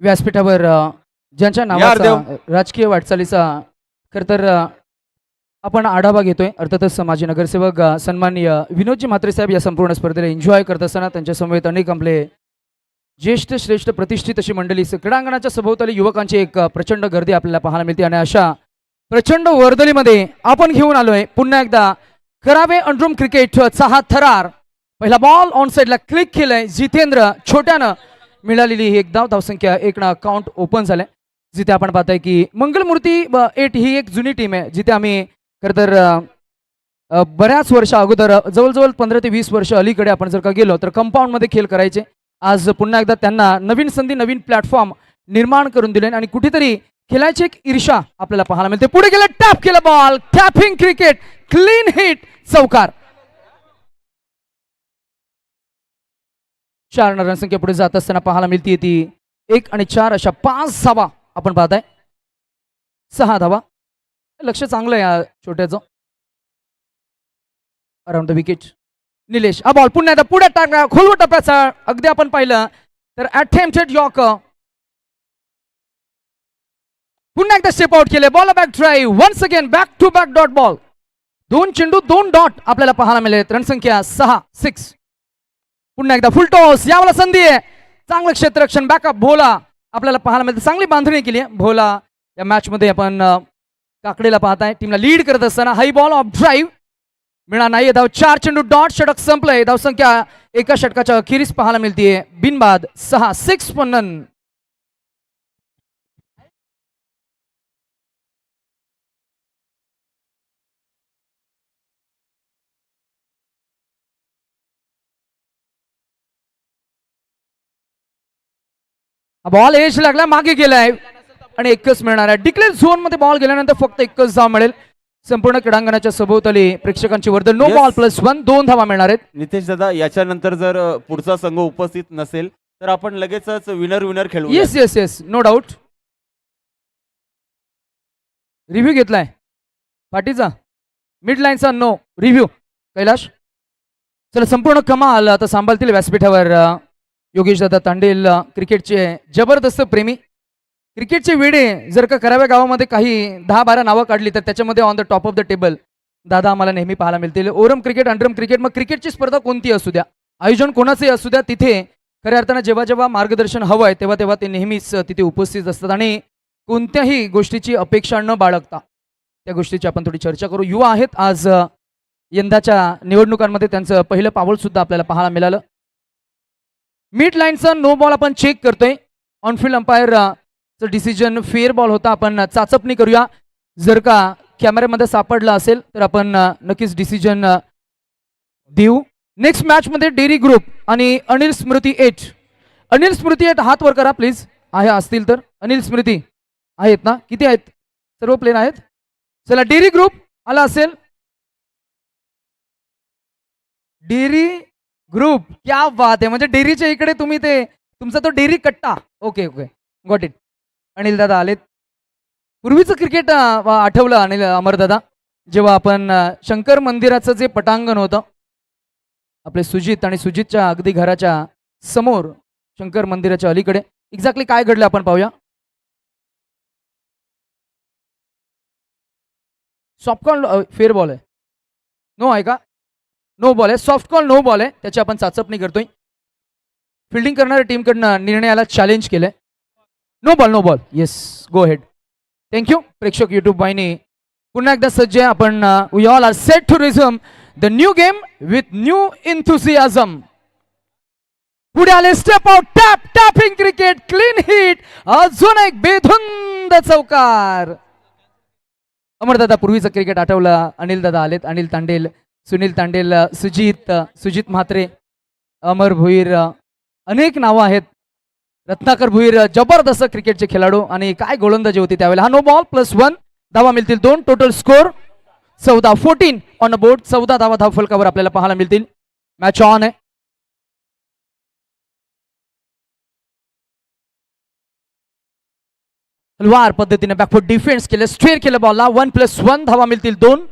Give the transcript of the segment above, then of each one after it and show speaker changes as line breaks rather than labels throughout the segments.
व्यासपीठावर ज्यांच्या नावाचा राजकीय वाटचालीचा खरं तर आपण आढावा घेतोय, अर्थातच माजी नगरसेवक सन्माननीय विनोदजी म्हात्रे साहेब या संपूर्ण स्पर्धेला एन्जॉय करत असताना त्यांच्या समवेत अनेक आपले ज्येष्ठ श्रेष्ठ प्रतिष्ठित अशी मंडळी, क्रीडांगणाच्या सभोवताली युवकांची एक प्रचंड गर्दी आपल्याला पाहायला मिळते आणि अशा प्रचंड वर्दळीमध्ये आपण घेऊन आलोय पुन्हा एकदा करावे अंडरूम क्रिकेटचा हा थरार. पहिला बॉल ऑन साइडला क्लिक केलाय जितेंद्र छोट्यानं, मिळालेली ही एक धावसंख्या एक ना अकाउंट ओपन झालंय. जिथे आपण पाहताय की मंगलमूर्ती 8 ही एक जुनी टीम आहे, जिथे आम्ही खरं तर बऱ्याच वर्ष अगोदर जवळजवळ 15 ते 20 वर्ष अलीकडे आपण जर का गेलो तर कंपाऊंड मध्ये खेळ करायचे. आज पुन्हा एकदा त्यांना नवीन संधी नवीन प्लॅटफॉर्म निर्माण करून दिले आणि कुठेतरी खेळायची एक ईर्षा आपल्याला पाहायला मिळते. पुढे गेलं, टॅप केलं ball, tapping cricket, clean hit, चौकार. 4 रनसंख्या पुढे जात असताना पाहायला मिळते ती 1 आणि 4 अशा 5 धावा आपण पाहताय. 6 धावा, लक्ष चांगलं आहे या छोट्याचं. अराउंड द विकेट निलेश, हा बॉल पुन्हा एकदा पुढे टाकला खोलवर टप्प्याचा. अगदी आपण पाहिलं तर अटेम्प्टेड यॉर्कर, पुन्हा एकदा स्टेप आउट केले. Ball back drive, once again back to back dot ball. 2 चेंडू 2 डॉट आपल्याला पाहायला मिळेल. रनसंख्या 6. पुन्हा एकदा फुल टॉस, यावला संधी आहे. चांगलं क्षेत्ररक्षण, बॅकअप भोला आपल्याला पाहायला मिळते. चांगली बांधणी केली आहे भोला या मॅच मध्ये. आपण काकडेला पाहताय टीमला लीड करत असताना. हाई बॉल ऑफ ड्राईव्ह मिळा नाही. धाव 4 चेंडू डॉट, षटक संपलंय. धावसंख्या एका षटकाच्या अखेरीस पाहायला मिळते बिनबाद 6 पन्नन. बॉल एज लागला, मागे गेलाय आणि एकच मिळणार आहे. डिक्लेअर झोन मध्ये बॉल गेल्यानंतर फक्त एकच धाव मिळेल. संपूर्ण क्रीडांगणाच्या सभोवताली प्रेक्षकांची वर्दळ. नो बॉल +1, 2 धावा मिळणार आहेत.
नितेश दादा, याच्यानंतर जर पुढचा संघ उपस्थित नसेल तर आपण लगेचच विनर खेळू.
Yes no doubt. रिव्ह्यू घेतलाय पाटीचा, मिड लाईनचा नो रिव्ह्यू. कैलाश, चला संपूर्ण कमाल आता सांभाळतील व्यासपीठावर योगेश दादा तांडेल, क्रिकेटचे जबरदस्त प्रेमी. क्रिकेटचे वेडे जर का कराव्या गावामध्ये काही 10-12 नावं काढली तर त्याच्यामध्ये on the top of the table दादा आम्हाला नेहमी पाहायला मिळतील. ओरम क्रिकेट, अंडरम क्रिकेट, मग क्रिकेटची स्पर्धा कोणती असू द्या, आयोजन कोणाचंही असू द्या, तिथे खऱ्या अर्थानं जेव्हा जेव्हा मार्गदर्शन हवं आहे तेव्हा ते नेहमीच तिथे उपस्थित असतात आणि कोणत्याही गोष्टीची अपेक्षा न बाळगता त्या गोष्टीची आपण थोडी चर्चा करू. युवा आहेत आज, यंदाच्या निवडणुकांमध्ये त्यांचं पहिलं पाऊल सुद्धा आपल्याला पाहायला मिळालं. मिड लाईनचा नो बॉल आपण चेक करतोय. ऑनफिल्ड अंपायरचं डिसिजन फेअर बॉल होता. आपण चाचपणी करूया, जर का कॅमेऱ्यामध्ये सापडला असेल तर आपण नक्कीच डिसिजन देऊ. नेक्स्ट मॅच मध्ये डेअरी ग्रुप आणि अनिल स्मृती 8. अनिल स्मृती 8 हात वर करा प्लीज, आहे असतील तर. अनिल स्मृती आहेत ना, किती आहेत? सर्व प्लेन आहेत. चला डेअरी ग्रुप आला असेल. डेअरी ग्रुप, क्या बात आहे. म्हणजे डेअरीच्या इकडे तुम्ही ते तुमचा तो डेअरी कट्टा. Okay got it. अनिल दादा आलेत. पूर्वीचं क्रिकेट आठवलं अनिल अमरदादा, जेव्हा आपण शंकर मंदिराचं जे पटांगण होतं आपले सुजित आणि सुजितच्या अगदी घराच्या समोर शंकर मंदिराच्या अलीकडे एक्झॅक्टली काय घडलं आपण पाहूया. सॉफ्ट कॉल फेअर बॉल आहे, नो आहे का? नो बॉल आहे, सॉफ्ट कॉल नो बॉल आहे. त्याची आपण चाचपणी करतोय. फिल्डिंग करणाऱ्या टीमकडनं निर्णयाला चॅलेंज केलंय. No ball. Yes, go head. Thank you. प्रेक्षक युट्यूब वाहिनी पुन्हा एकदा सज्ज आहे. आपण we all are set to resume the new game with new enthusiasm. पुढे आले, step out, tapping cricket, clean hit, अजून एक बेधुंद चौकार. अमरदादा पूर्वीचं क्रिकेट आठवलं. अनिल दादा आलेत. अनिल तांडेल, सुनील तांडेल, सुजित म्हात्रे, अमर भुईर, अनेक नावं आहेत. रत्नाकर भुईर, जबरदस्त क्रिकेटचे खेळाडू आणि काय गोलंदाजी होती त्यावेळेला. हा नो बॉल +1, धावा मिळतील 2. Total score 14 on a board. 14 धावा धावफलकावर आपल्याला पाहायला मिळतील. मॅच ऑन आहे. हलवार पद्धतीने बॅकफुट डिफेन्स केलं, स्ट्रेट केलं बॉलला. 1+1 धावा मिळतील 2.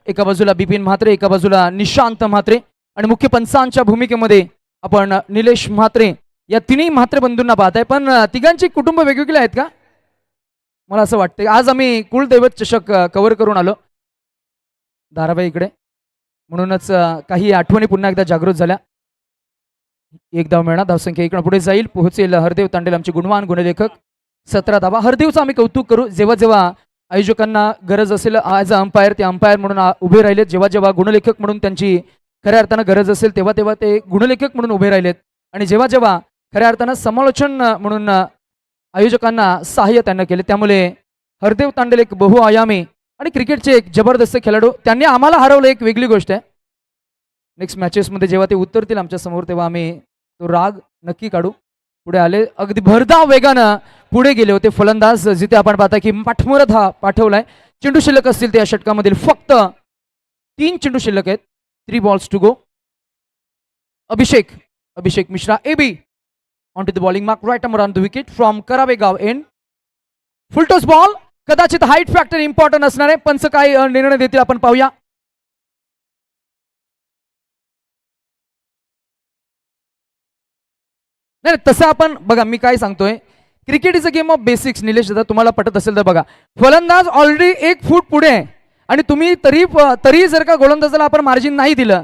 एका बाजूला बिपिन म्हात्रे, एका बाजूला निशांत म्हात्रे आणि मुख्य पंचांच्या भूमिकेमध्ये आपण निलेश म्हात्रे या तिन्ही म्हात्रे बंधूंना पाहत आहे, पण तिघांची कुटुंब वेगवेगळी आहेत का? मला असं वाटतं आज आम्ही कुलदैवत चषक कव्हर करून आलो धाराबाईकडे, म्हणूनच काही आठवणी पुन्हा एकदा जागृत झाल्या. एक धाव मिळणार, धावसंख्या इकडे पुढे जाईल, पोहोचेल हरदेव तांडेल आमचे गुणवान गुणलेखक 17 धावा. हरदेवचं आम्ही कौतुक करू, जेव्हा जेव्हा आयोजकांना गरज असेल ॲज अ अंपायर ते अंपायर म्हणून उभे राहिलेत, जेव्हा जेव्हा गुणलेखक म्हणून त्यांची खऱ्या अर्थानं गरज असेल तेव्हा तेव्हा ते गुणलेखक म्हणून उभे राहिलेत, आणि जेव्हा जेव्हा खऱ्या अर्थानं समालोचन म्हणून आयोजकांना सहाय्य त्यांना केले. त्यामुळे हरदेव तांडेल एक बहुआयामी आणि क्रिकेटचे एक जबरदस्त खेळाडू, त्यांनी आम्हाला हरवलं एक वेगळी गोष्ट आहे. नेक्स्ट मॅचेसमध्ये जेव्हा ते उतरतील आमच्या समोर तेव्हा आम्ही तो राग नक्की काढू. पुढे आले, अगदी भरधाव वेगानं पुढे गेले होते फलंदाज, जिथे आपण पाहता की पाठमोरत हा पाठवलाय. चेंडू शिल्लक असतील त्या षटकामधील फक्त 3 चेंडू शिल्लक आहेत. 3 balls to go. Abhishek Mishra AB on to the bowling mark, right arm around the wicket from Karabegav end. Full toss ball, कदाचित हाईट फॅक्टर इम्पॉर्टंट असणार आहे. पंच काय निर्णय देतील आपण पाहूया. नाही तसं आपण बघा, मी काय सांगतोय, cricket is a game of basics. Nilesh दादा तुम्हाला पटत असेल तर बघा, फलंदाज ऑलरेडी 1 फूट पुढे आहे आणि तुम्ही तरी जर का गोलंदाजाला आपण मार्जिन नाही दिलं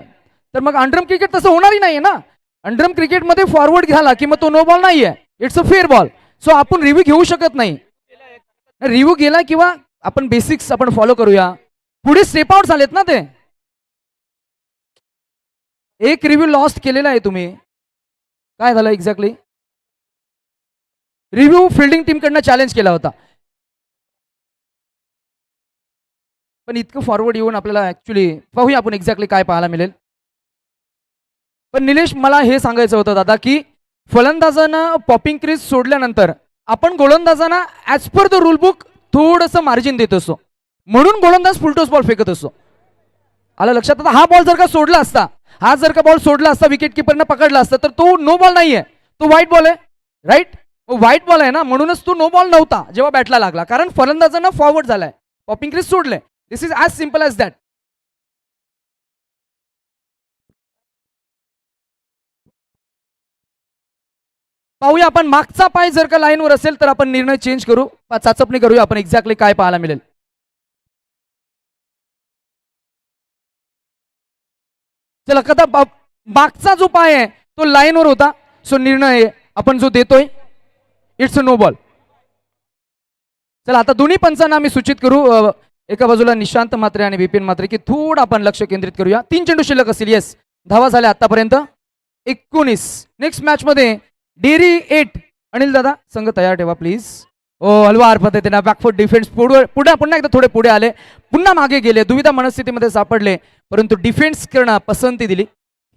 तर मग अंडरम क्रिकेट तसं होणारही नाहीये ना. अंडरम क्रिकेटमध्ये फॉरवर्ड झाला की मग तो नो बॉल नाहीये, it's a fair ball. So आपण रिव्ह्यू घेऊ शकत नाही. रिव्ह्यू गेला किंवा आपण बेसिक्स आपण फॉलो करूया. पुढे स्टेप आउट झालेत ना ते, एक रिव्ह्यू लॉस्ट केलेला आहे तुम्ही. काय झालं एक्झॅक्टली? रिव्ह्यू फिल्डिंग टीमकडनं चॅलेंज केला होता, पण इतकं फॉरवर्ड येऊन आपल्याला ऍक्च्युली पाहूया आपण एक्झॅक्टली काय पाहायला मिळेल. पण निलेश मला हे सांगायचं होतं दादा की फलंदाजानं पॉपिंग क्रीज सोडल्यानंतर आपण गोलंदाजांना as per the rule book थोडंसं मार्जिन देत असतो, म्हणून गोलंदाज फुलटॉस बॉल फेकत असतो. आलं लक्षात? आता हा बॉल जर का सोडला असता, हा जर का बॉल सोडला असता, विकेट किपरनं पकडला असता, तर तो नो बॉल नाहीये, तो व्हाईट बॉल आहे. राईट, व्हाईट बॉल आहे ना, म्हणूनच तो नो बॉल नव्हता जेव्हा बॅटला लागला, कारण फलंदाजांना फॉरवर्ड झालाय, पॉपिंग क्रीज सोडले. This is as simple as that. पाहूया आपण, मागचा पाय जर का लाईनवर असेल तर आपण निर्णय चेंज करू, चाचपणी करूया आपण एक्झॅक्टली काय पाहायला मिळेल. चला, कदा मागचा जो पाय आहे तो लाईनवर होता, सो निर्णय आपण जो देतोय इट्स अ नो बॉल. चला, आता दोन्ही पंचांना आम्ही सूचित करू, एका बाजूला निशांत म्हात्रे आणि विपिन म्हात्रे, की थोडं आपण लक्ष केंद्रित करूया. 3 चेंडू शिल्लक असतील. येस, धावा झाल्या आतापर्यंत 19. नेक्स्ट मॅच मध्ये डेरी 8. अनिल दादा संघ तयार ठेवा प्लीज. ओ हलवार पद्धतीने बॅकफूट डिफेन्स, पुढे पुन्हा एकदा थोडे पुढे आले, पुन्हा मागे गेले, दुविधा मनस्थितीमध्ये सापडले, परंतु डिफेन्स करणं पसंती दिली,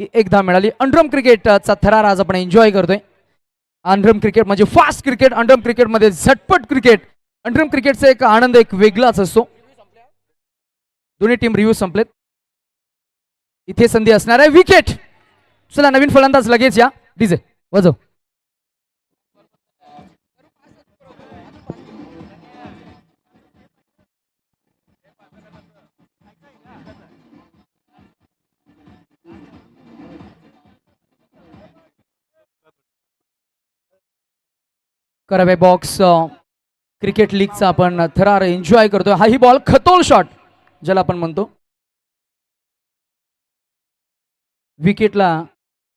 ही एकदा मिळाली. अंडरम क्रिकेटचा थरार आज आपण एन्जॉय करतोय. अंडरम क्रिकेट म्हणजे फास्ट क्रिकेट, अंडरम क्रिकेटमध्ये झटपट क्रिकेट. अंडरम क्रिकेटचा एक आनंद एक वेगळाच असतो. दोन्ही टीम रिव्ह्यू संपलेत, इथे संधी असणार आहे. विकेट. चला, नवीन फलंदाज लगेच या. डीजे वाजव. करावे बॉक्स क्रिकेट लीगचा आपण थरार एन्जॉय करतोय. हा ही बॉल खतोल शॉट ज्याला आपण म्हणतो, विकेटला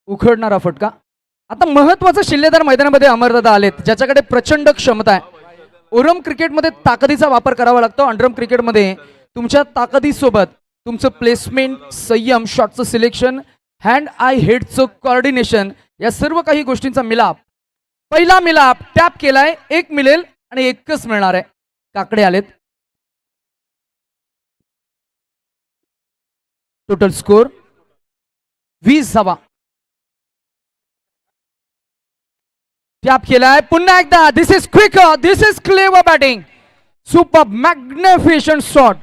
उखडणारा फटका. आता महत्वाचा शिल्लेदार मैदानामध्ये अमरदादा आलेत, ज्याच्याकडे प्रचंड क्षमता आहे. ओरम क्रिकेटमध्ये ताकदीचा वापर करावा लागतो, अंडरम क्रिकेटमध्ये तुमच्या ताकदीसोबत तुमचं प्लेसमेंट, संयम, शॉटचं सिलेक्शन, हँड आय हेडचं कॉर्डिनेशन, या सर्व काही गोष्टींचा मिलाप. पहिला मिलाप टॅप केलाय, 1 मिळेल आणि 1च मिळणार आहे. काकडे आलेत. टोटल स्कोर 20 धावा. टॅप केलाय पुन्हा एकदा. This is quick, this is clever batting, super magnificent shot.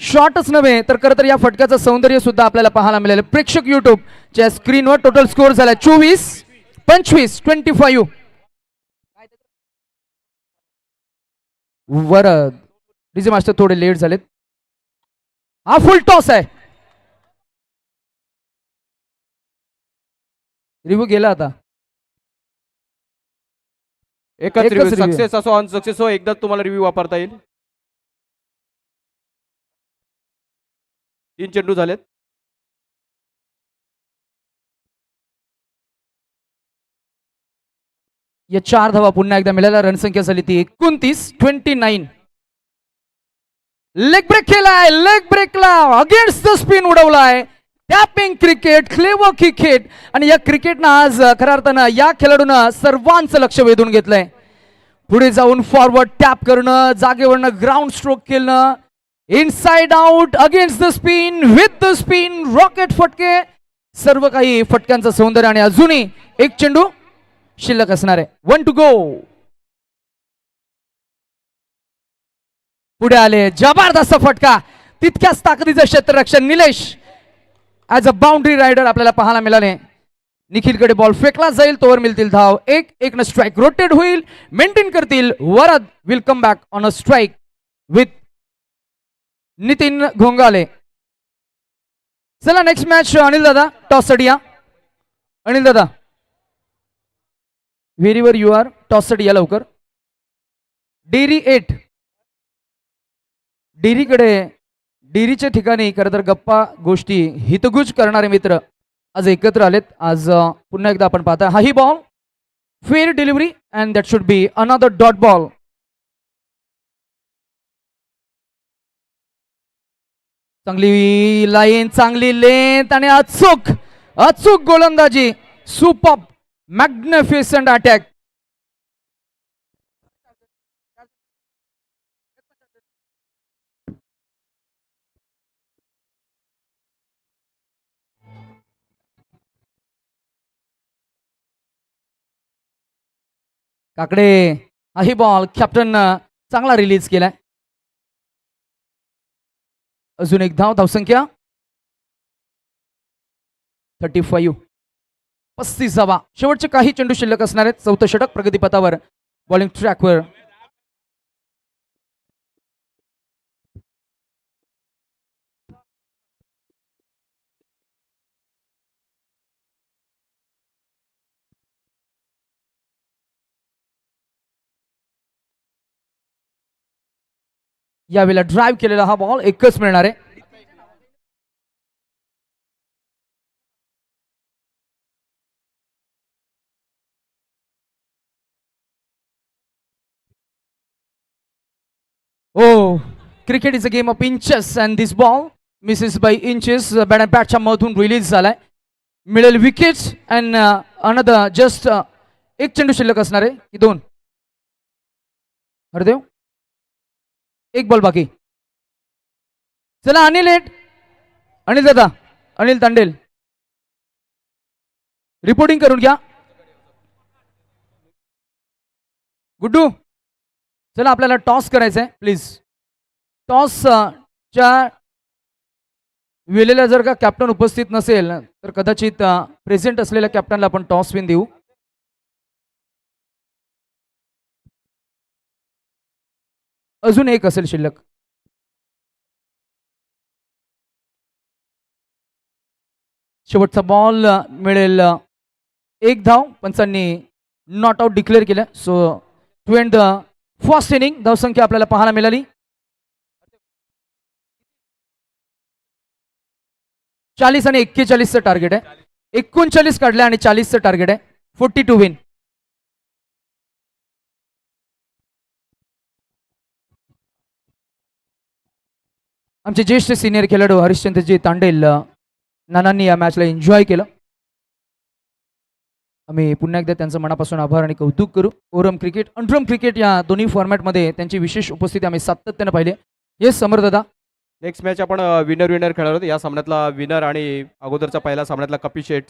शॉटच नव्हे तर खरं तर या फटक्याचं सौंदर्य सुद्धा आपल्याला पाहायला मिळेल प्रेक्षक युट्यूबच्या स्क्रीनवर. टोटल स्कोर झाला 24-25, 25. वर डीजे मास्टर थोडे लेट झालेत. हा फुल टॉस आहे. रिव्ह्यू गेला आता.
एकच
एकच
रिव्ह्यू,
review.
सक्सेस असो अनसक्सेस हो, एकदाच तुम्हाला रिव्ह्यू वापरता येईल. 3 चेंडू झालेत.
या 4 धावा पुन्हा एकदा मिळाल्या. रणसंख्या झाली ती 29. लेग ब्रेक केलाय, लेग ब्रेकला अगेन्स्ट द स्पिन उडवलाय. Tapping cricket, clever cricket. आणि या क्रिकेटनं आज खऱ्या अर्थानं या खेळाडूनं सर्वांचं लक्ष वेधून घेतलंय. पुढे जाऊन फॉरवर्ड टॅप करणं, जागेवरनं ग्राउंड स्ट्रोक केलं, inside out, against the spin, with the spin, rocket फटके, सर्व काही फटक्यांचं सौंदर्य. आणि अजूनही एक चेंडू शिल्लक असणार आहे. 1 to go. पुढे आले, जबरदस्त फटका, तितक्याच ताकदीचं क्षेत्ररक्षण. Nilesh as a boundary rider आपल्याला पाहायला मिळाले. निखिलकडे बॉल फेकला जाईल, तोवर मिळतील धाव. एक न स्ट्राईक रोटेट होईल, मेंटेन करतील. Varad will come back on a strike with Nitin Ghongale. चला नेक्स्ट मॅच. अनिल दादा टॉस साठी या. अनिल दादा व्हेरीवर यू आर, टॉस साठी या लवकर. डेरी 8, डेरीच्या ठिकाणी खरं तर गप्पा गोष्टी हितगुज करणारे मित्र आज एकत्र आलेत. आज पुन्हा एकदा आपण पाहता हाही ball, fair delivery and that should be another dot ball. चांगली लाईन, चांगली लेंथ आणि अचूक गोलंदाजी. Super magnificent attack. काकडे हाही बॉल कॅप्टन चांगला रिलीज केलाय. अजून एक धाव, धावसंख्या 35. 35 धावा. शेवटचे काही चेंडू शिल्लक असणार आहेत. 4थं षटक प्रगतीपथावर, बॉलिंग ट्रॅकवर. यावेळेला ड्राईव्ह केलेला हा बॉल एकच मिळणार आहे. Oh, cricket is a game of inches and this ball misses by inches. Bat and बॅटच्या मधून रिलीज झालाय. मिळेल विकेट्स अँड अनदर जस्ट एक चेंडू शिल्लक असणार आहे की 2? हरदेव एक बॉल बाकी. चला अनिल दादा, अनिल तांडेल रिपोर्टिंग करून घ्या. गुड्डू चला आपल्याला टॉस करायचा आहे प्लीज. टॉसच्या वेळेला जर का कॅप्टन उपस्थित नसेल तर कदाचित प्रेझेंट असलेल्या कॅप्टनला आपण टॉस विन देऊ. अजून एक असेल शिल्लक. शेवटचा बॉल मिळेल एक धाव. पंचांनी नॉट आउट डिक्लेअर केलं. So to end the first inning धावसंख्या आपल्याला पाहायला मिळाली 40 आणि 41चं टार्गेट आहे. 39 काढले आणि 40चं टार्गेट आहे. 42 विन. आमचे ज्येष्ठ सिनियर खेळाडू हरिश्चंद्रजी तांडेल नानांनी या मॅचला एन्जॉय केलं. आम्ही पुन्हा एकदा त्यांचं मनापासून आभार आणि कौतुक करू. ओरम क्रिकेट, अंडरम क्रिकेट या दोन्ही फॉर्मॅटमध्ये त्यांची विशेष उपस्थिती आम्ही सातत्याने पाहिले. येस समर दादा.
नेक्स्ट मॅच आपण विनर खेळणार आहोत. या सामन्यातला विनर आणि अगोदरचा पहिला सामन्यातला कपिल शेठ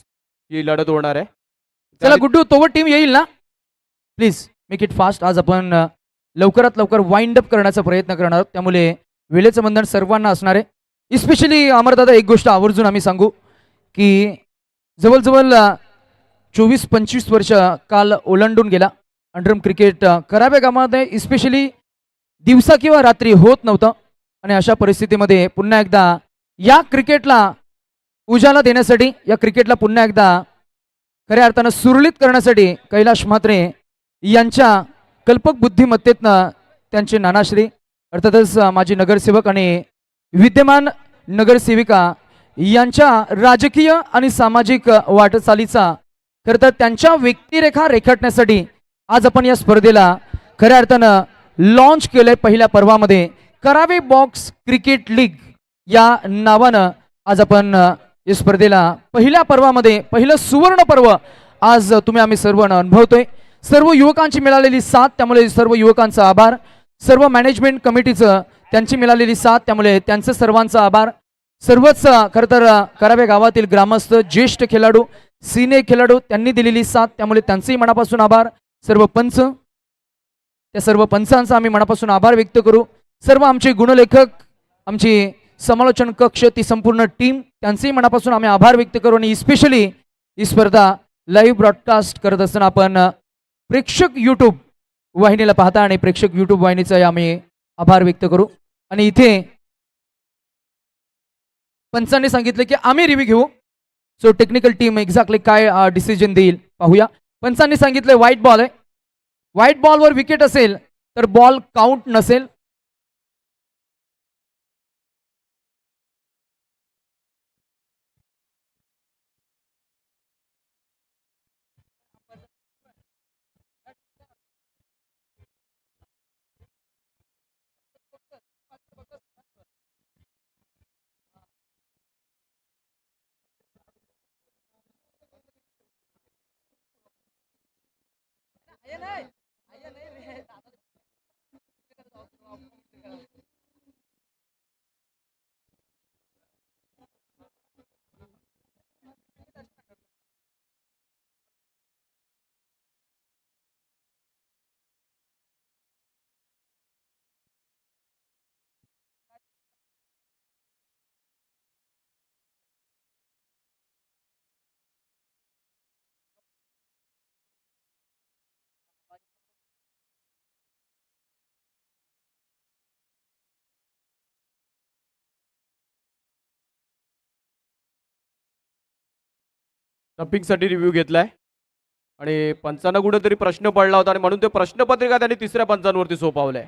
ही लढत होणार आहे.
चला गुड्डू तोवर टीम येईल ना, प्लीज मेक इट फास्ट. आज आपण लवकरात लवकर वाइंड अप करण्याचा प्रयत्न करणार आहोत, त्यामुळे वेळेचं बंधन सर्वांना असणार आहे. इस्पेशली अमरदादा एक गोष्ट आवर्जून आम्ही सांगू की जवळजवळ 24-25 वर्ष काल ओलांडून गेला. अंडरम क्रिकेट कराव्या कामामध्ये इस्पेशली दिवसा किंवा रात्री होत नव्हतं आणि अशा परिस्थितीमध्ये पुन्हा एकदा या क्रिकेटला उजाला देण्यासाठी, या क्रिकेटला पुन्हा एकदा खऱ्या अर्थानं सुरळीत करण्यासाठी कैलाश म्हात्रे यांच्या कल्पक बुद्धिमत्तेतनं त्यांचे नानाश्री अर्थातच माजी नगरसेवक आणि विद्यमान नगरसेविका यांच्या राजकीय आणि सामाजिक वाटचालीचा खरं तर त्यांच्या व्यक्तिरेखा रेखाटण्यासाठी आज आपण या स्पर्धेला खऱ्या अर्थानं लॉन्च केलंय. पहिल्या पर्वामध्ये करावे बॉक्स क्रिकेट लीग या नावानं आज आपण या स्पर्धेला पहिल्या पर्वामध्ये पहिलं सुवर्ण पर्व आज तुम्ही आम्ही सर्व अनुभवतोय. सर्व युवकांची मिळालेली साथ, त्यामुळे सर्व युवकांचा आभार. सर्व मॅनेजमेंट कमिटीचं त्यांची मिळालेली साथ, त्यामुळे त्यांचं सर्वांचा आभार. सर्वच खरं तर करावे गावातील ग्रामस्थ, ज्येष्ठ खेळाडू, सिनियर खेळाडू त्यांनी दिलेली साथ, त्यामुळे त्यांचेही मनापासून आभार. सर्व पंच, त्या सर्व पंचांचा आम्ही मनापासून आभार व्यक्त करू. सर्व आमचे गुणलेखक, आमची समालोचन कक्ष, ती संपूर्ण टीम, त्यांचेही मनापासून आम्ही आभार व्यक्त करू. आणि स्पेशली ही स्पर्धा लाईव्ह ब्रॉडकास्ट करत असताना आपण प्रेक्षक यूट्यूब वाहिनीला पाहता आणि प्रेक्षक यूट्यूब वाहिनीचा आम्ही आभार व्यक्त करू. आणि इथे पंचांनी सांगितलं की आम्ही रिव्ह्यू घेऊ. सो टेक्निकल टीम एक्झॅक्टली काय डिसिजन देईल पाहूया. पंचांनी सांगितलं व्हाईट बॉल आहे, व्हाईट बॉलवर विकेट असेल तर बॉल काउंट नसेल.
डम्पिंगसाठी रिव्ह्यू घेतलाय आणि पंचांना कुठेतरी प्रश्न पडला होता आणि म्हणून ते प्रश्नपत्रिका त्यांनी तिसऱ्या पंचांवरती सोपवलंय.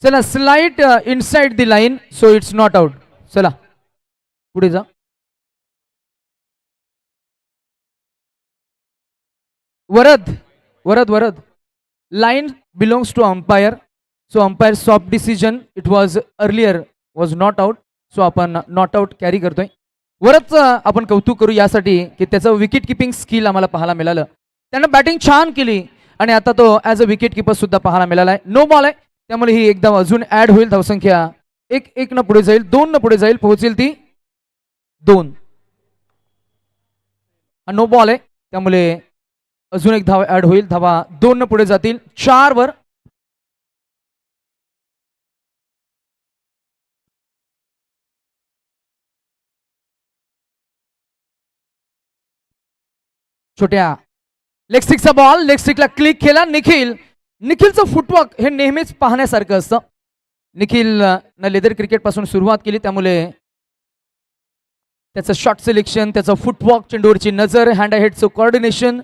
चला slide inside the line, so it's not out. चला पुढे जा. Varad Varad Varad line belongs to umpire. So umpire soft decision, it was earlier was not out. So आपण नॉट आउट कॅरी करतोय. वरच आपण कौतुक करू यासाठी की त्याचं विकेट किपिंग स्किल आम्हाला पाहायला मिळालं. त्यानं बॅटिंग छान केली आणि आता तो ॲज अ विकेट किपर सुद्धा पाहायला मिळाला आहे. नो बॉल आहे, त्यामुळे ही एकदम अजून ऍड होईल. धावसंख्या 1-1 न पुढे जाईल, 2 न पुढे जाईल, पोहोचेल ती 2. हा नो बॉल आहे, त्यामुळे अजून एक धाव ऍड होईल. धावा 2 न पुढे जातील, 4 वर. छोट्या लेग स्टिकचा बॉल, लेग स्टिकला क्लिक केला. निखिलचं फुटवर्क हे नेहमीच पाहण्यासारखं असतं. निखिल न लेदर क्रिकेट पासून सुरुवात केली, त्यामुळे त्याचं शॉट सिलेक्शन, त्याचं फुटवर्क, चेंडूवरची नजर, हँड हेडचं कोऑर्डिनेशन.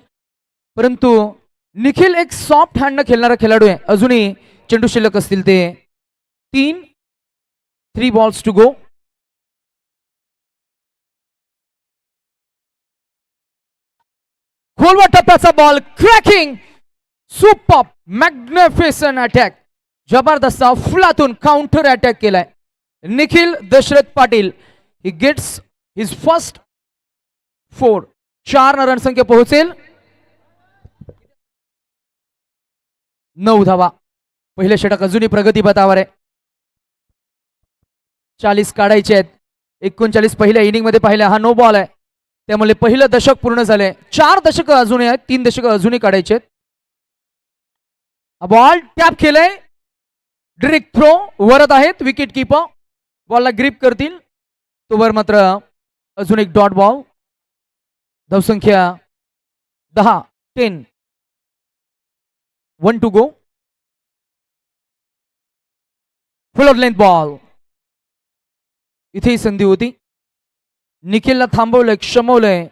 परंतु निखिल एक सॉफ्ट हँडनं खेळणारा खेळाडू आहे. अजूनही चेंडू शिल्लक असतील ते 3 बॉल्स टू गो. खोलवा टप्प्याचा ball, cracking, super magnificent attack, जबरदस्त फुलातून काउंटर अटॅक केलाय Nikhil Dashrath Patil. He gets his first 4. 4 रणसंख्या पोहोचेल. 9 धावा. पहिले षटक अजूनही प्रगतीपथावर आहे. 40 काढायचे आहेत. 39 पहिल्या इनिंग मध्ये पाहिल्या. हा नो बॉल आहे, त्यामुळे पहिलं दशक पूर्ण झालंय. 4 दशक अजूनही आहेत, 3 दशक अजूनही काढायचे आहेत. बॉल टॅप केलंय, डायरेक्ट थ्रो. वरत आहेत विकेट कीपर, बॉलला ग्रिप करतील. तोवर मात्र अजून एक डॉट बॉल. धावसंख्या 10. 1 to go. Full length ball. इथेही संधी होती. निखिलला थांबवलंय, क्षमवलंय.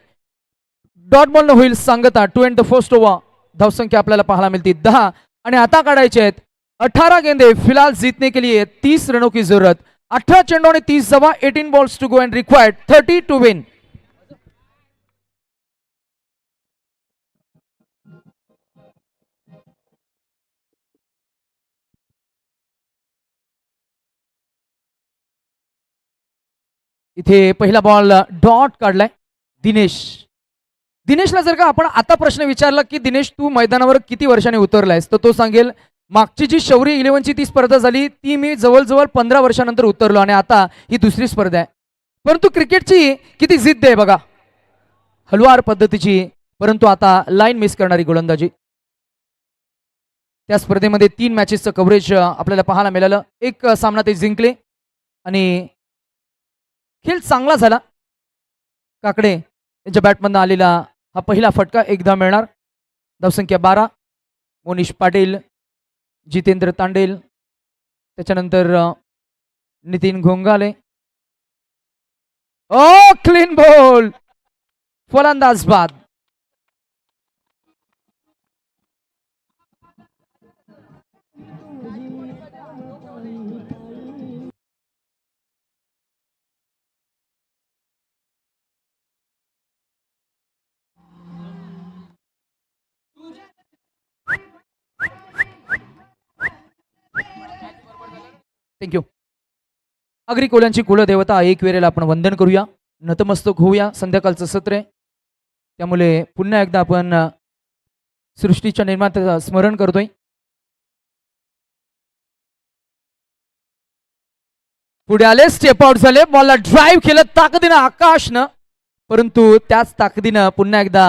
डॉट बॉल न होईल सांगता. 2 एंड द फर्स्ट ओव्हर. धावसंख्या आपल्याला पाहायला मिळते 10 आणि आता काढायचे आहेत 18 गेंदे फिलहाल जीतने के लिए 30 रनों की जरूरत. 18 चेंडू आणि 30 जवा, 18 balls to go and required 30 to win. इथे पहिला बॉल डॉट काढलाय दिनेशला जर का आपण आता प्रश्न विचारला की दिनेश तू मैदानावर किती वर्षांनी उतरलायस, तर तो सांगेल मागची जी शौर्य 11ची ती स्पर्धा झाली ती मी जवळजवळ 15 वर्षानंतर उतरलो आणि आता ही दुसरी स्पर्धा आहे. परंतु क्रिकेटची किती जिद्द आहे बघा, हलवार पद्धतीची, परंतु आता लाईन मिस करणारी गोलंदाजी. त्या स्पर्धेमध्ये 3 मॅचेसचं कव्हरेज आपल्याला पाहायला मिळालं. एक सामना ते जिंकले आणि खेळ चांगला झाला. काकडे यांच्या बॅटमधनं आलेला हा पहिला फटका एकदा मिळणार. धावसंख्या 12. मोनिश पाटील, जितेंद्र तांडेल, त्याच्यानंतर नितीन घोंगाले. ओ क्लीन बॉल, फलंदाज बाद. थँक्यू. आगरी कोल्यांची कुलदेवता एक वेळेला आपण वंदन करूया, नतमस्तक होऊया. संध्याकाळचं सत्र आहे, त्यामुळे पुन्हा एकदा आपण सृष्टीच्या निर्मात्याचं स्मरण करतोय. पुढे आले, स्टेप आउट झाले, बॉलला ड्राईव्ह केलं ताकदीनं आकाशनं, परंतु त्याच ताकदीनं पुन्हा एकदा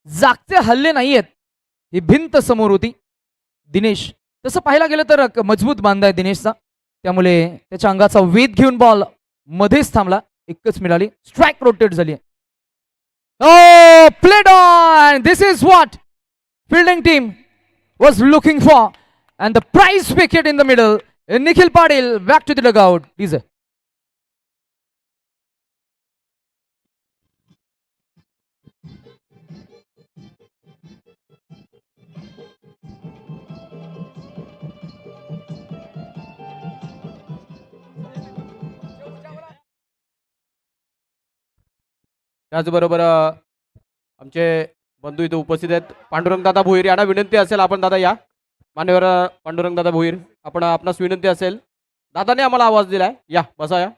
जागचे हल्ले नाहीयेत. ही भिंत समोर होती. दिनेश तसं पाहायला गेलं तर मजबूत बांधा आहे दिनेशचा, त्यामुळे त्याच्या अंगाचा वेध घेऊन बॉल मध्येच थांबला. एकच मिळाली, स्ट्राइक रोटेट झाली. Played on. This is what fielding team was looking for, and the prize wicket in the middle. Nikhil Padil back to the dugout. Please.
त्याचबरोबर आमचे बंधू इथे उपस्थित आहेत. पांडुरंग दादा भोईर यांना विनंती असेल, आपण दादा या. मान्यवर पांडुरंग दादा भोईर, आपण आपणास विनंती असेल, दादाने आम्हाला आवाज दिलाय, या बसा या.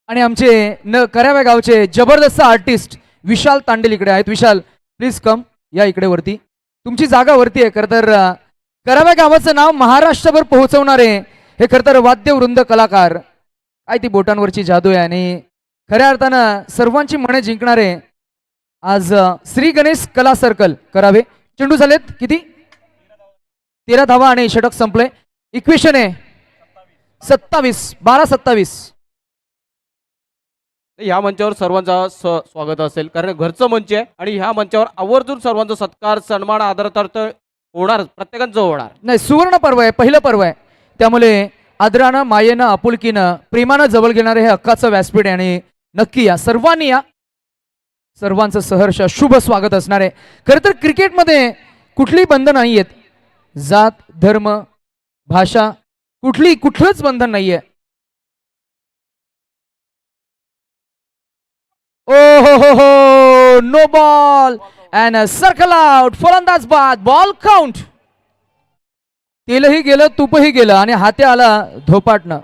आणि आमचे कराव्या गावचे जबरदस्त आर्टिस्ट विशाल तांडेल इकडे आहेत. विशाल प्लीज कम, या इकडे वरती. तुमची जागा वरती आहे. खरं तर कराव्या गावाचं नाव महाराष्ट्रभर पोहोचवणारे हे खरं तर वाद्यवृंद कलाकार. काय ती बोटांवरची जादू आहे आणि खऱ्या अर्थानं सर्वांची मने जिंकणारे आज श्री गणेश कला सर्कल करावे. चेंडू झालेत किती, 13 धावा आणि षटक संपले. इक्वेशन आहे 27, 12-27.
ह्या मंचावर सर्वांचा स्वागत असेल, कारण घरचं मंच आहे आणि ह्या मंचावर आवर्जून सर्वांचा सत्कार, सन्मान, आदरार्थ होणार, प्रत्येकाचं होणार.
नाही, सुवर्ण पर्व आहे, पहिलं पर्व आहे, त्यामुळे आदरानं, मायेनं, आपुलकीनं, प्रेमानं जवळ घेणारे हे हक्काचं व्यासपीठ आहे. आणि नक्की या, सर्वांनी या. सर्वांचं सहर्ष शुभ स्वागत असणार आहे. खरं तर क्रिकेटमध्ये कुठलीही बंधन नाही आहेत, जात, धर्म, भाषा, कुठलंच बंधन नाहीये. ओ हो, no ball and circle out. फलंदाज बाद. Ball count. तेलही गेलं, तुपही गेलं आणि हाते आला धोपाटणं.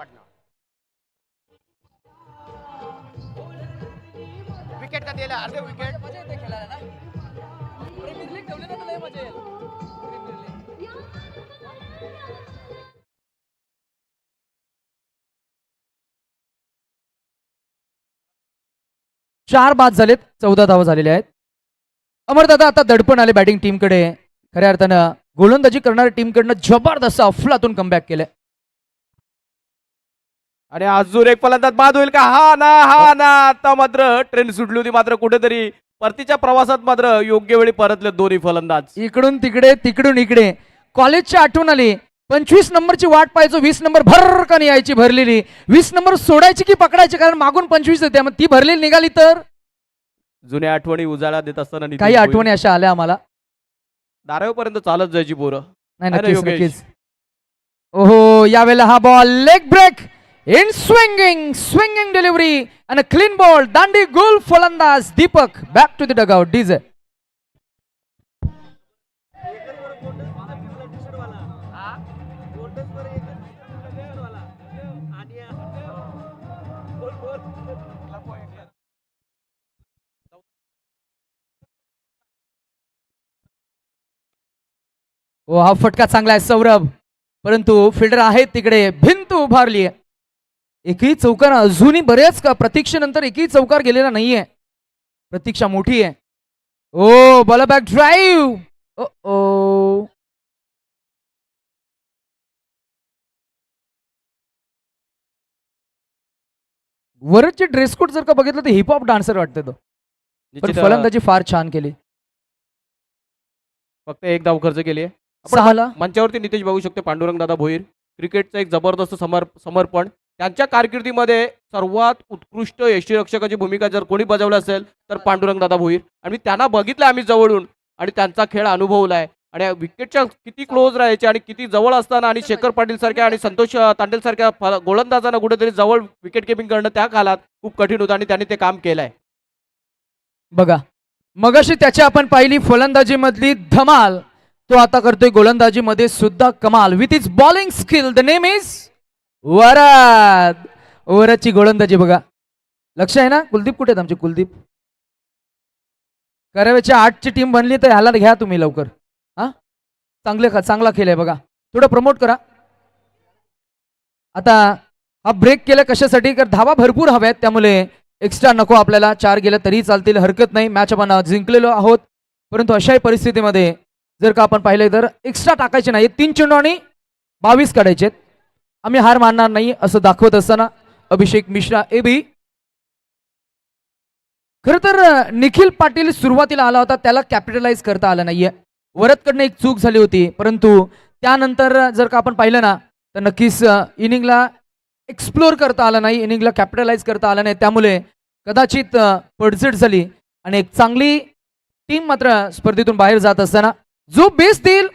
विकेट का दिला, अर्धे विकेट.
4 बाद झालेत, 14 धावा झालेल्या आहेत. अमरदादा आता दडपण आले बॅटिंग टीमकडे. खऱ्या अर्थानं गोलंदाजी करणाऱ्या टीमकडनं जबरदस्त अफलातून कमबॅक केलंय.
आणि अजून एक फलंदाज बाद होईल का? हा ना. आता मात्र ट्रेन सुटली होती, मात्र कुठेतरी परतीच्या प्रवासात मात्र योग्य वेळी परतले दोन्ही फलंदाज.
इकडून तिकडे, तिकडून इकडे. कॉलेजची आठवण आली. 25 नंबरची वाट पाहायचो, 20 नंबर भरकन यायची भरलेली. 20 नंबर सोडायची की पकडायची, कारण मागून 25 होते, मग ती भरलेली निघाली तर.
जुन्या आठवणी उजाळा देत असताना
काही आठवणी अशा आल्या आम्हाला.
दारापर्यंत चालत जायची पोरं.
नाही
अरे
नक्कीच
योगेश.
नक्कीच. ओहो यावेळेला हा ball leg break in swinging delivery आणि क्लीन बॉल दांडी गोल फलंदाज Deepak back to the dugout DJ. ओ हा फटका चांगला आहे सौरभ, परंतु फिल्डर आहेत तिकडे, भिंत उभारली आहे. एकही चौकार अजूनही बरेच प्रतीक्षेनंतर एकही चौकार गेलेला नाहीये. प्रतीक्षा मोठी आहे. ओ बॉल बॅक ड्राईव्ह. ओ वरचे ड्रेस कोड जर का बघितलं तर हिपहॉप डान्सर वाटतं तो, पण
निश्चित,
फलंदाजी फार छान केली.
फक्त एक धाव खर्च केली आहे. आपण
सहाला
मंचावरती नितेश बघू शकतो पांडुरंग दादा भोईर. क्रिकेटचं एक जबरदस्त समर्पण. त्यांच्या कारकिर्दीमध्ये सर्वात उत्कृष्ट यष्टीरक्षकाची भूमिका जर कोणी बजावली असेल तर पांडुरंग दादा भोईर. आणि त्यांना बघितलं आम्ही जवळून आणि त्यांचा खेळ अनुभवलाय आणि विकेटच्या किती क्लोज राहायचे आणि किती जवळ असताना आणि शेखर पाटील सारख्या आणि संतोष तांडेल सारख्या गोलंदाजांना कुठेतरी जवळ विकेट किपिंग करणं त्या काळात खूप कठीण होतं आणि त्यांनी ते काम केलंय.
बघा मगाशी त्याची आपण पाहिली फलंदाजी मधली धमाल, तो आता करतोय गोलंदाजी मध्ये सुद्धा कमाल. With his bowling skill the name is Varad. वरदची गोलंदाजी बघा, लक्ष आहे ना. कुलदीप कुठे आहेत आमचे कुलदीप? कराव्याच्या 8ची टीम बनली तर ह्याला घ्या तुम्ही लवकर. हा चांगला खेळ आहे बघा, थोडं प्रमोट करा. आता हा ब्रेक केला कशासाठी? कारण धावा भरपूर हव्यात, त्यामुळे एक्स्ट्रा नको आपल्याला. 4 गेल्या तरी चालतील, हरकत नाही. मॅच आपण जिंकलेलो आहोत, परंतु अशाही परिस्थितीमध्ये जर का आपण पाहिलं तर एक्स्ट्रा टाकायचे नाही. 3 चेंडू आणि 22 काढायचे. आम्ही हार मानणार नाही असं दाखवत असताना अभिषेक मिश्रा एबी. खर तर निखिल पाटील सुरुवातीला आला होता, त्याला कॅपिटलाइज करता आलं नाहीये. वरदकडनं एक चूक झाली होती, परंतु त्यानंतर जर का आपण पाहिलं ना तर नक्कीच इनिंगला एक्सप्लोर करता आलं नाही, इनिंगला कॅपिटलाइज करता आलं नाही. त्यामुळे कदाचित पडझड झाली आणि एक चांगली टीम मात्र स्पर्धेतून बाहेर जात असताना जो बेस देईल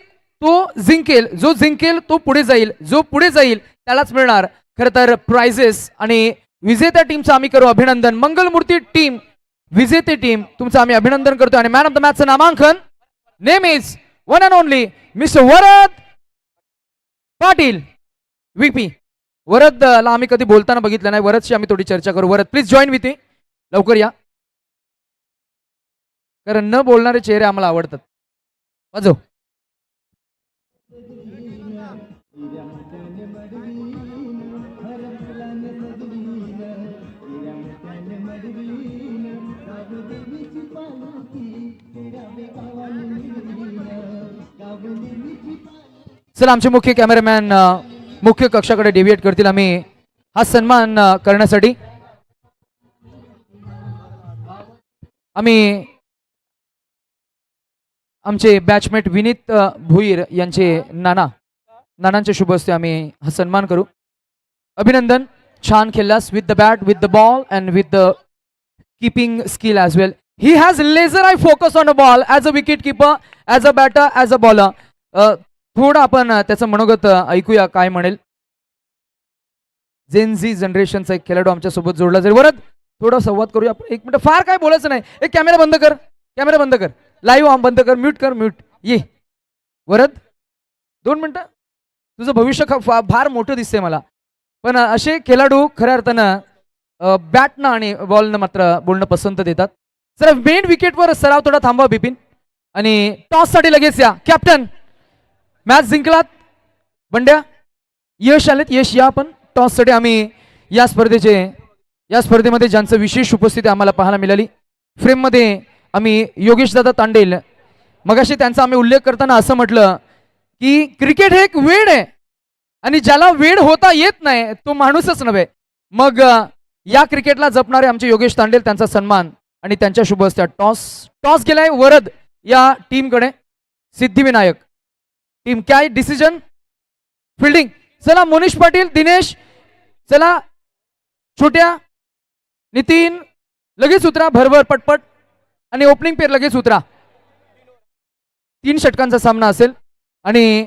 तो जिंकेल, जो जिंकेल तो पुढे जाईल, जो पुढे जाईल त्यालाच मिळणार खरं तर प्राइजेस. आणि विजेत्या टीमचं आम्ही करू अभिनंदन. मंगलमूर्ती टीम विजेते टीम तुमचं आम्ही अभिनंदन करतो. आणि मॅन ऑफ द मॅचचं नामांकन name is one and only mister Varad Patil VP. वरदला आम्ही कधी बोलताना बघितलं नाही, वरदशी आम्ही थोडी चर्चा करू. Varad please join with me, लवकर या, कारण न बोलणारे चेहरे आम्हाला आवडतात. वाजव. चला आमचे मुख्य कॅमेरामॅन मुख्य कक्षाकडे डेव्हिएट करतील आम्ही हा सन्मान करण्यासाठी. आम्ही आमचे बॅचमेट विनीत भुईर यांचे नानांच्या शुभ हस्ते आम्ही हा सन्मान करू. अभिनंदन, छान खेळलास with the bat, with the ball and with the keeping skill as well. He has laser eye focus on a ball as a wicket keeper, as a batter, as a bowler. थोडं आपण त्याचं मनोगत ऐकूया काय म्हणेल. Gen Z जनरेशनचा एक खेळाडू आमच्या सोबत जोडला जाईल. वरद थोडा संवाद करूया आपण. 1 मिनिट, फार काय बोलायचं नाही. एक कॅमेरा बंद कर, कॅमेरा बंद कर, लाईव्ह ऑन बंद कर, म्यूट कर, म्यूट. ये वरद 2 मिनिटं. तुझं भविष्य फार मोठं दिसतंय मला, पण असे खेळाडू खऱ्या अर्थानं बॅटनं आणि बॉलनं मात्र बोलणं पसंत देतात. जरा मेन विकेटवर सराव थोडा थांबवा बिपिन. आणि टॉससाठी लगेच या कॅप्टन. मॅच जिंकलात बंड्या, यश आलेत, यश या. पण टॉससाठी आम्ही या स्पर्धेमध्ये ज्यांचं विशेष उपस्थिती आम्हाला पाहायला मिळाली, फ्रेममध्ये आम्ही योगेश दादा तांडेल. मगाशी त्यांचा आम्ही उल्लेख करताना असं म्हटलं की क्रिकेट हे एक वेड आहे आणि ज्याला वेड होता येत नाही तो माणूसच नव्हे. मग या क्रिकेटला जपणारे आमचे योगेश तांडेल, त्यांचा सन्मान आणि त्यांच्या शुभ हस्ते टॉस गेलाय वरद या टीमकडे. सिद्धिविनायक टीम काय डिसिजन? फिल्डिंग. चला मोनिश पाटील, दिनेश, चला छोट्या, नितीन लगेच उतरा, भरभर पटपट. आणि ओपनिंग पेर लगेच उतरा. 3 षटकांचा सामना असेल आणि